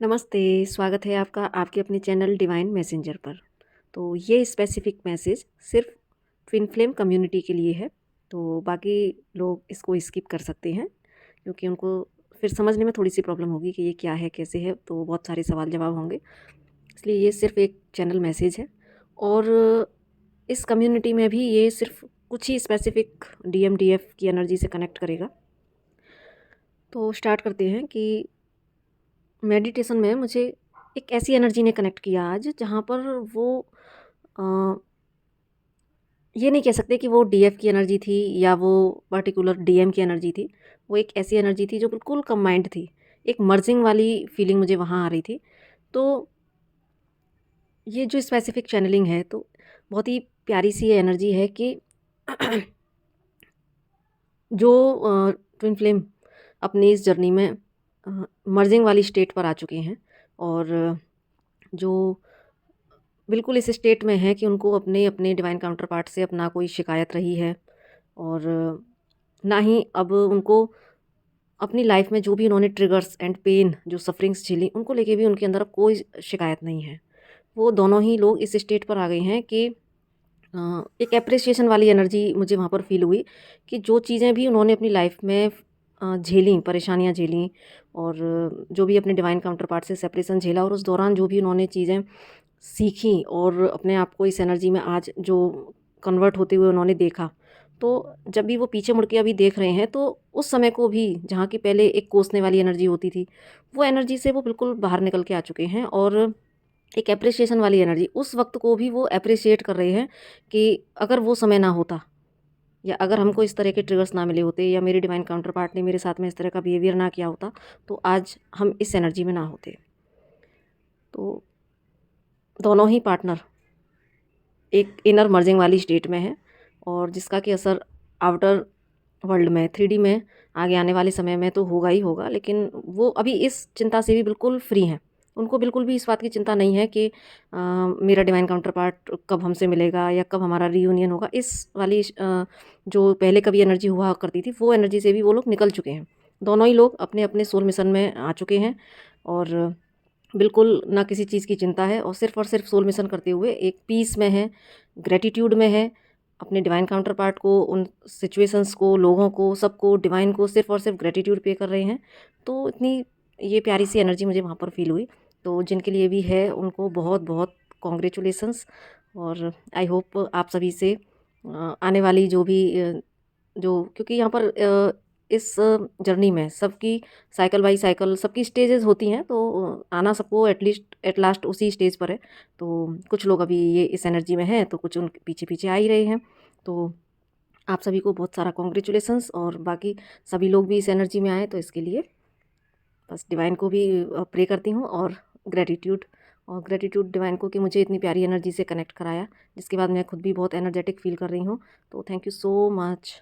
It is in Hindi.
नमस्ते, स्वागत है आपका आपके अपने चैनल डिवाइन मैसेंजर पर। तो ये स्पेसिफ़िक मैसेज सिर्फ़ ट्विन फ्लेम कम्युनिटी के लिए है, तो बाकी लोग इसको स्किप कर सकते हैं क्योंकि उनको फिर समझने में थोड़ी-सी प्रॉब्लम होगी कि ये क्या है, कैसे है, तो बहुत सारे सवाल-जवाब होंगे। इसलिए ये सिर्फ़ एक जनरल मैसेज है और इस कम्युनिटी में भी ये सिर्फ़ कुछ ही स्पेसिफ़िक डीएमडीएफ की एनर्जी से कनेक्ट करेगा। तो स्टार्ट करते हैं कि मेडिटेशन में मुझे एक ऐसी एनर्जी ने कनेक्ट किया आज जहाँ पर वो अ, ये नहीं कह सकते कि वो डीएफ की एनर्जी थी या वो पर्टिकुलर डीएम की एनर्जी थी। वो एक ऐसी एनर्जी थी जो बिल्कुल कंबाइंड थी। एक मर्जिंग वाली फीलिंग मुझे वहाँ आ रही थी। तो ये जो स्पेसिफिक चैनलिंग है तो बहुत ही प्यारी सी एनर्जी है कि जो ट्विन फ्लेम अपनी इस जर्नी में मर्जिंग वाली स्टेट पर आ चुके हैं और जो बिल्कुल इस स्टेट में है कि उनको अपने अपने डिवाइन काउंटर पार्ट से अपना कोई शिकायत रही है और ना ही अब उनको अपनी लाइफ में जो भी उन्होंने ट्रिगर्स एंड पेन जो सफरिंग्स झेली उनको लेके भी उनके अंदर अब कोई शिकायत नहीं है। वो दोनों ही लोग इस स्टेट पर आ गए हैं कि एक एप्रिसिएशन वाली एनर्जी मुझे वहाँ पर फील हुई कि जो चीज़ें भी उन्होंने अपनी लाइफ में झेली, परेशानियाँ झेली और जो भी अपने डिवाइन काउंटर पार्ट से सेपरेशन झेला और उस दौरान जो भी उन्होंने चीज़ें सीखी और अपने आप को इस एनर्जी में आज जो कन्वर्ट होते हुए उन्होंने देखा, तो जब भी वो पीछे मुड़ के अभी देख रहे हैं तो उस समय को भी जहाँ की पहले एक कोसने वाली एनर्जी होती थी, वो एनर्जी से वो बिल्कुल बाहर निकल के आ चुके हैं और एक एप्रिसिएशन वाली एनर्जी उस वक्त को भी वो एप्रिशिएट कर रहे हैं कि अगर वो समय ना होता या अगर हमको इस तरह के ट्रिगर्स ना मिले होते या मेरे डिवाइन काउंटर पार्ट ने मेरे साथ में इस तरह का बिहेवियर ना किया होता तो आज हम इस एनर्जी में ना होते। तो दोनों ही पार्टनर एक इनर मर्जिंग वाली स्टेट में है और जिसका कि असर आउटर वर्ल्ड में 3D में आगे आने वाले समय में तो होगा ही होगा, लेकिन वो अभी इस चिंता से भी बिल्कुल फ्री हैं। उनको बिल्कुल भी इस बात की चिंता नहीं है कि मेरा डिवाइन काउंटर पार्ट कब हमसे मिलेगा या कब हमारा रियूनियन होगा। इस वाली जो पहले कभी एनर्जी हुआ करती थी वो एनर्जी से भी वो लोग निकल चुके हैं। दोनों ही लोग अपने अपने सोल मिशन में आ चुके हैं और बिल्कुल ना किसी चीज़ की चिंता है और सिर्फ सोल मिशन करते हुए एक पीस में है, ग्रैटिट्यूड में है, अपने डिवाइन काउंटर पार्ट को, उन सिचुएशंस को, लोगों को, सबको, डिवाइन को सिर्फ और सिर्फ ग्रैटिट्यूड पे कर रहे हैं। तो इतनी ये प्यारी सी एनर्जी मुझे वहाँ पर फील हुई। तो जिनके लिए भी है उनको बहुत बहुत कॉन्ग्रेचुलेशंस और आई होप आप सभी से आने वाली जो भी जो क्योंकि यहाँ पर इस जर्नी में सबकी साइकिल बाई साइकिल सबकी स्टेजेस होती हैं तो आना सबको एटलीस्ट एट लास्ट उसी स्टेज पर है। तो कुछ लोग अभी ये इस एनर्जी में हैं तो कुछ उन पीछे पीछे आ ही रहे हैं। तो आप सभी को बहुत सारा कॉन्ग्रेचुलेशंस और बाकी सभी लोग भी इस एनर्जी में आए तो इसके लिए बस डिवाइन को भी प्रे करती हूँ और ग्रेटिट्यूड डिवाइन को कि मुझे इतनी प्यारी एनर्जी से कनेक्ट कराया, जिसके बाद मैं खुद भी बहुत एनर्जेटिक फील कर रही हूँ। तो थैंक यू सो मच।